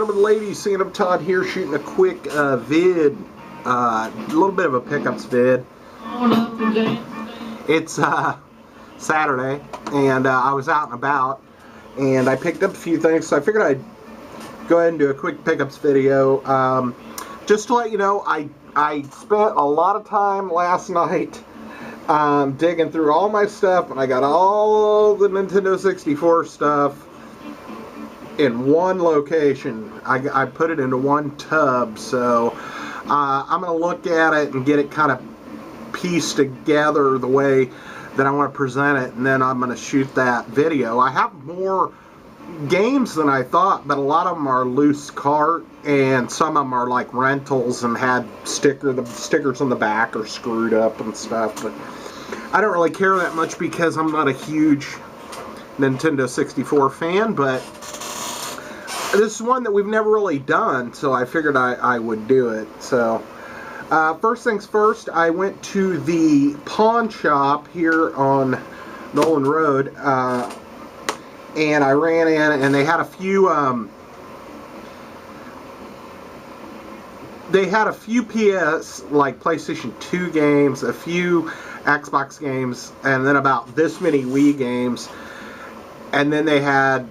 gentlemen, ladies, Sandamtod here, shooting a quick vid, a little bit of a pickups vid. It's Saturday, and I was out and about, and I picked up a few things, so I figured I'd go ahead and do a quick pickups video. Just to let you know, I spent a lot of time last night digging through all my stuff, and I got all the Nintendo 64 stuff in one location. I put it into one tub, so I'm going to look at it and get it kind of pieced together the way that I want to present it, and then I'm going to shoot that video. I have more games than I thought, but a lot of them are loose cart, and some of them are like rentals and had the stickers on the back are screwed up and stuff, but I don't really care that much because I'm not a huge Nintendo 64 fan, but this is one that we've never really done, so I figured I would do it. So, first things first, I went to the pawn shop here on Nolan Road, and I ran in, and they had a few, PS, like PlayStation 2 games, a few Xbox games, and then about this many Wii games, and then they had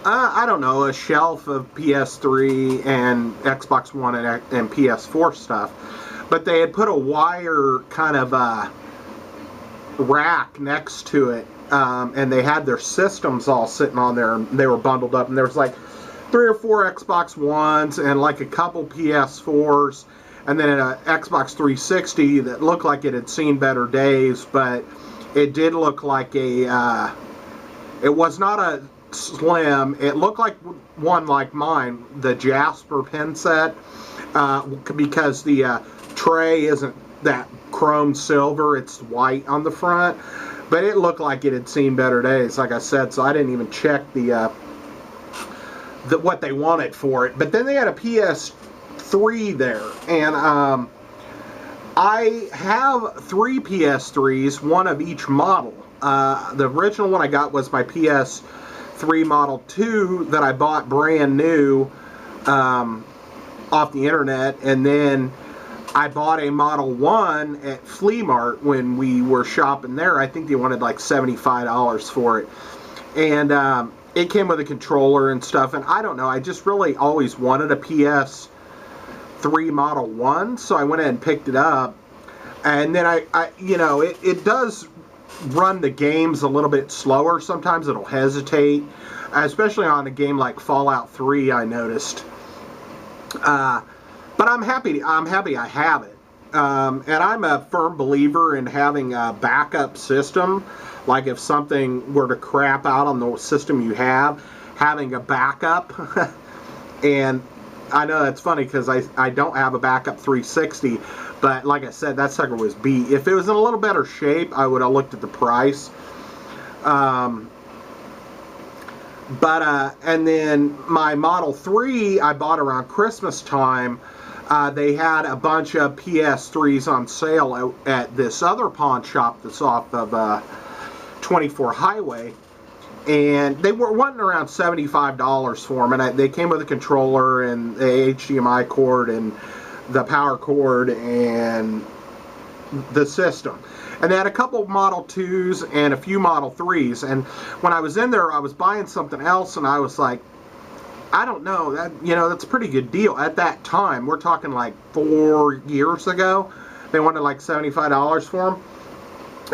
I don't know, a shelf of PS3 and Xbox One and PS4 stuff. But they had put a wire kind of rack next to it, and they had their systems all sitting on there, and they were bundled up, and there was like 3 or 4 Xbox Ones and like a couple PS4s, and then an Xbox 360 that looked like it had seen better days, but it did look like a, it was not a slim, it looked like one like mine, the Jasper pin set, because the tray isn't that chrome silver, it's white on the front, but it looked like it had seen better days, like I said, so I didn't even check what they wanted for it. But then they had a PS3 there, and I have 3 PS3s, one of each model. The original one I got was my PS3 Model 2 that I bought brand new off the internet, and then I bought a Model 1 at Flea Mart when we were shopping there. I think they wanted like $75 for it, and it came with a controller and stuff, and I don't know, I just really always wanted a PS3 Model 1, so I went ahead and picked it up, and then I you know, it does run the games a little bit slower. Sometimes it'll hesitate, especially on a game like Fallout 3, I noticed. But I'm happy I have it. And I'm a firm believer in having a backup system. Like if something were to crap out on the system you have, having a backup. And I know that's funny because I don't have a backup 360, but like I said, that sucker was beat. If it was in a little better shape, I would have looked at the price. And then my Model 3, I bought around Christmas time. They had a bunch of PS3s on sale at this other pawn shop that's off of 24 Highway. And they were wanting around $75 for them, and they came with a controller and the HDMI cord and the power cord and the system. And they had a couple Model 2s and a few Model 3s. And when I was in there, I was buying something else, and I was like, I don't know, that's a pretty good deal. At that time, we're talking like 4 years ago, they wanted like $75 for them.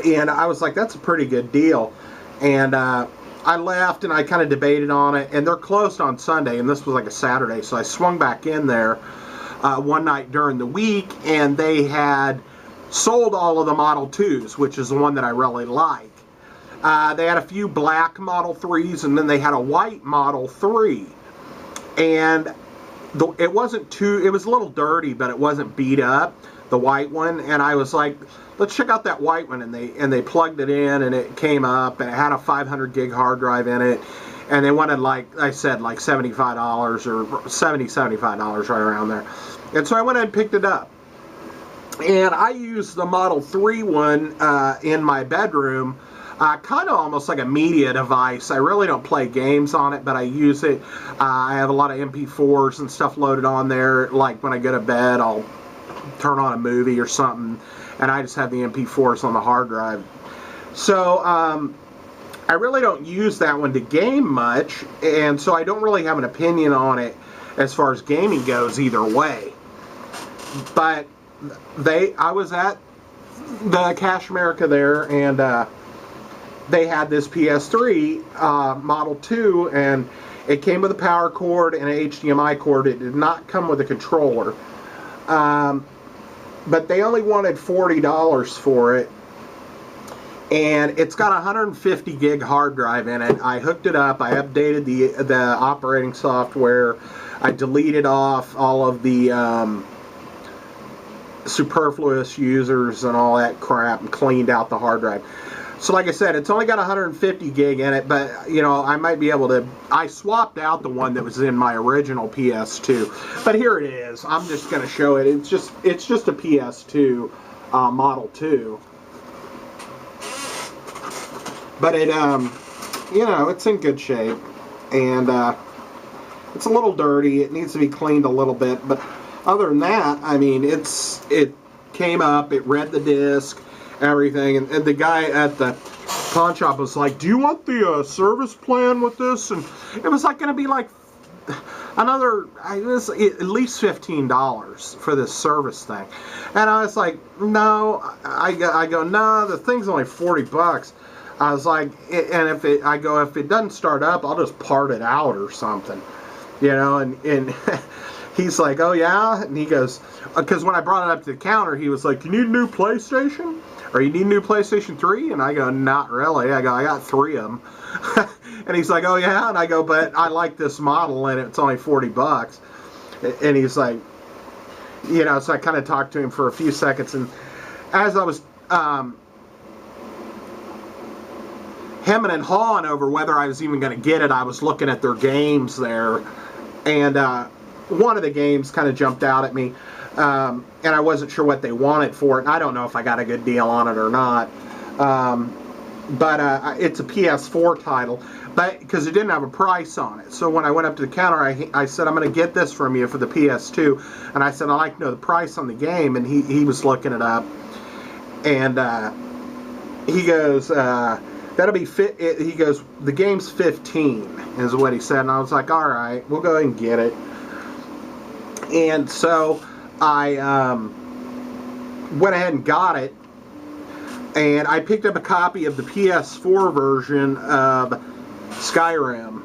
And I was like, that's a pretty good deal. And I left and I kind of debated on it, and they're closed on Sunday, and this was like a Saturday, so I swung back in there one night during the week, and they had sold all of the Model 2s, which is the one that I really like. They had a few black Model 3s, and then they had a white Model 3, and it wasn't too, it was a little dirty, but it wasn't beat up, the white one, and I was like, let's check out that white one, and they plugged it in, and it came up, and it had a 500 gig hard drive in it, and they wanted, like I said, like $75 or $75 right around there. And so I went ahead and picked it up, and I used the Model 3 one in my bedroom kind of almost like a media device. I really don't play games on it, but I use it. I have a lot of MP4s and stuff loaded on there. Like when I go to bed, I'll turn on a movie or something, and I just have the MP4s on the hard drive. So I really don't use that one to game much, and so I don't really have an opinion on it as far as gaming goes either way. But I was at the Cash America there, and they had this PS3 Model 2, and it came with a power cord and an HDMI cord. It did not come with a controller. But they only wanted $40 for it. And it's got a 150 gig hard drive in it. I hooked it up. I updated the operating software. I deleted off all of the superfluous users and all that crap and cleaned out the hard drive. So like I said, it's only got 150 gig in it, but you know, I might be able to, I swapped out the one that was in my original PS2. But here it is. I'm just going to show it. It's just a PS2 Model 2. But it you know, it's in good shape, and it's a little dirty. It needs to be cleaned a little bit, but other than that, I mean, it came up, it read the disc, everything, and the guy at the pawn shop was like, "Do you want the service plan with this?" And it was like going to be like another, it was at least $15 for this service thing, and I was like, "No," I go, "No, the thing's only $40." I was like, and if it doesn't start up, I'll just part it out or something, you know, and he's like, "Oh yeah," and he goes, because when I brought it up to the counter, he was like, "You need a new PlayStation? Or you need a new PlayStation 3? And I go, "Not really." I go, "I got 3 of them." And he's like, "Oh yeah?" And I go, "But I like this model, and it's only $40. And he's like, you know, so I kind of talked to him for a few seconds, and as I was hemming and hawing over whether I was even going to get it, I was looking at their games there, and one of the games kind of jumped out at me, and I wasn't sure what they wanted for it, and I don't know if I got a good deal on it or not, but it's a PS4 title, but because it didn't have a price on it. So when I went up to the counter, I said, "I'm going to get this from you for the PS2," and I said, "I'd like to know the price on the game," and he was looking it up, and he goes, "That'll be fit." He goes, "The game's 15 is what he said," and I was like, "All right, we'll go ahead and get it." And so I went ahead and got it, and I picked up a copy of the PS4 version of Skyrim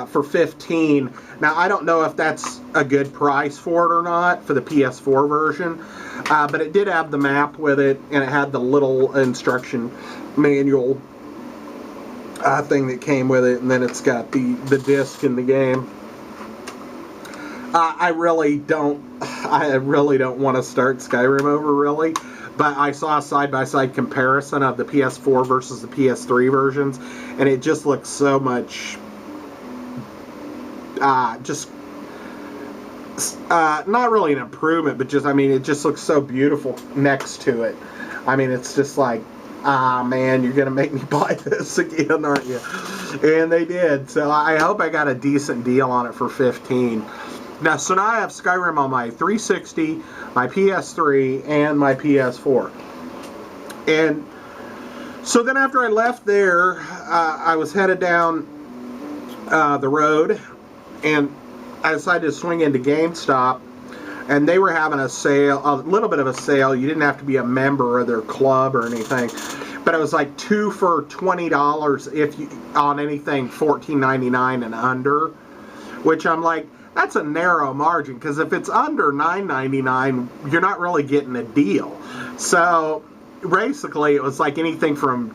for 15. Now I don't know if that's a good price for it or not for the PS4 version, but it did have the map with it, and it had the little instruction manual thing that came with it, and then it's got the disc in the game. I really don't want to start Skyrim over, really, but I saw a side-by-side comparison of the PS4 versus the PS3 versions, and it just looks so much not really an improvement, but just, I mean, it just looks so beautiful next to it. I mean, it's just like, man, you're gonna make me buy this again, aren't you? And they did. So I hope I got a decent deal on it for 15. Now, so now I have Skyrim on my 360, my PS3, and my PS4. And so then after I left there, I was headed down the road, and I decided to swing into GameStop, and they were having a sale, a little bit of a sale. You didn't have to be a member of their club or anything, but it was like 2 for $20 if you on anything $14.99 and under, which I'm like, that's a narrow margin, because if it's under $9.99, you're not really getting a deal. So basically, it was like anything from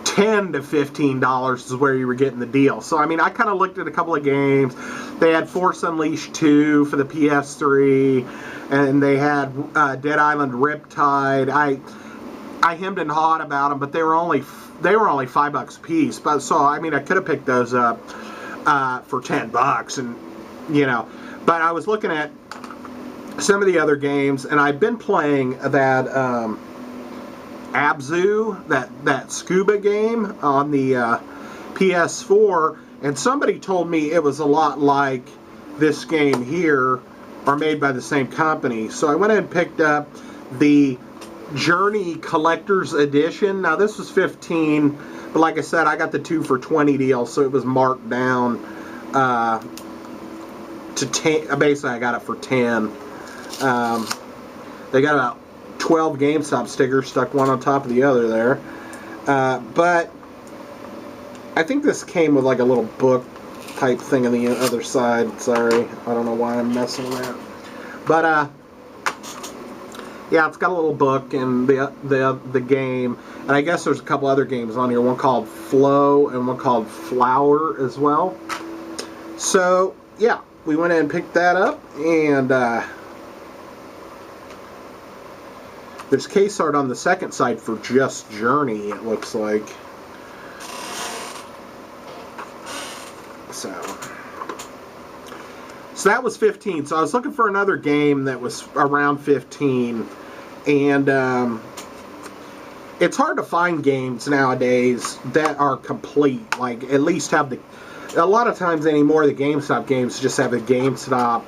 $10 to $15 is where you were getting the deal. So I mean, I kind of looked at a couple of games. They had Force Unleashed 2 for the PS3, and they had Dead Island Riptide. I hemmed and hawed about them, but they were only $5 a piece. But so I mean, I could have picked those up for $10, and you know. But I was looking at some of the other games, and I've been playing that Abzu, that scuba game on the PS4, and somebody told me it was a lot like this game here, or made by the same company. So I went and picked up the Journey Collector's Edition. Now this was $15, but like I said, I got the 2 for $20 deal, so it was marked down to 10. Basically, I got it for 10. They got about 12 GameStop stickers stuck one on top of the other there. But I think this came with like a little book type thing on the other side. Sorry, I don't know why I'm messing with that. But yeah, it's got a little book and the game, and I guess there's a couple other games on here. One called Flow and one called Flower as well. So yeah, we went in and picked that up, and there's case art on the second side for just Journey, it looks like. So that was 15. So I was looking for another game that was around 15, and it's hard to find games nowadays that are complete. Like, at least have the. A lot of times anymore, the GameStop games just have a GameStop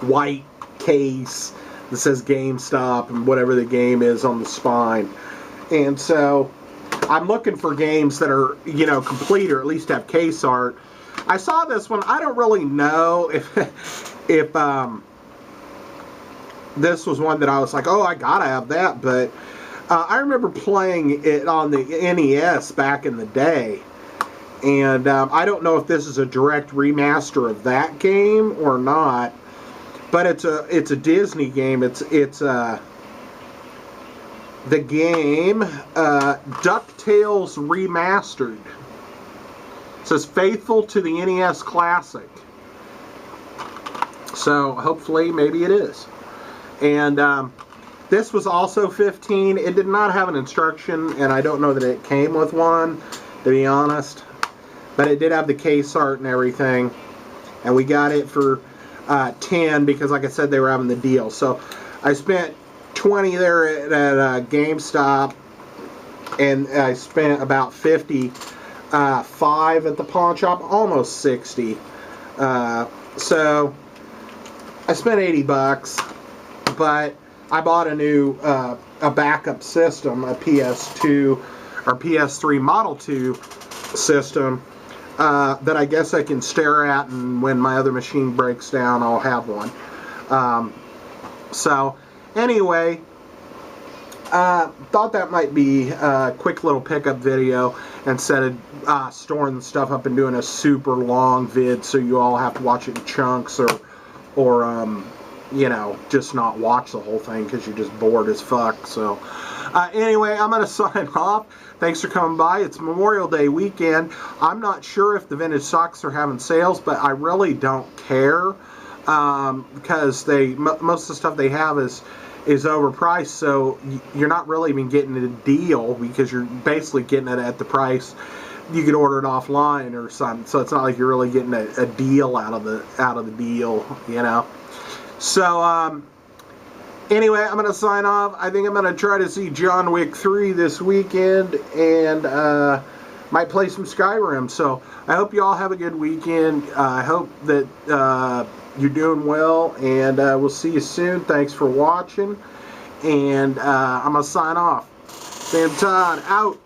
white case that says GameStop and whatever the game is on the spine. And so I'm looking for games that are, you know, complete, or at least have case art. I saw this one. I don't really know if this was one that I was like, oh, I gotta have that. But I remember playing it on the NES back in the day. And I don't know if this is a direct remaster of that game or not. But it's a Disney game. It's the game DuckTales Remastered. It says faithful to the NES Classic. So hopefully, maybe it is. And this was also 15. It did not have an instruction, and I don't know that it came with one, to be honest. But it did have the case art and everything. And we got it for 10 because, like I said, they were having the deal. So I spent 20 there at GameStop, and I spent about 55 at the pawn shop, almost 60. So I spent 80 bucks, but I bought a new a backup system, a PS2 or PS3 Model 2 system that I guess I can stare at, and when my other machine breaks down, I'll have one. So anyway, thought that might be a quick little pickup video instead of storing the stuff up and doing a super long vid so you all have to watch it in chunks, or you know, just not watch the whole thing because you're just bored as fuck. So anyway, I'm going to sign off. Thanks for coming by. It's Memorial Day weekend. I'm not sure if the vintage socks are having sales, but I really don't care because most of the stuff they have is overpriced, so you're not really even getting a deal because you're basically getting it at the price you could order it offline or something. So it's not like you're really getting a deal out of the deal, you know. So anyway, I'm going to sign off. I think I'm going to try to see John Wick 3 this weekend, and might play some Skyrim. So I hope you all have a good weekend. I hope that you're doing well, and we'll see you soon. Thanks for watching, and I'm going to sign off. Sandamtod out.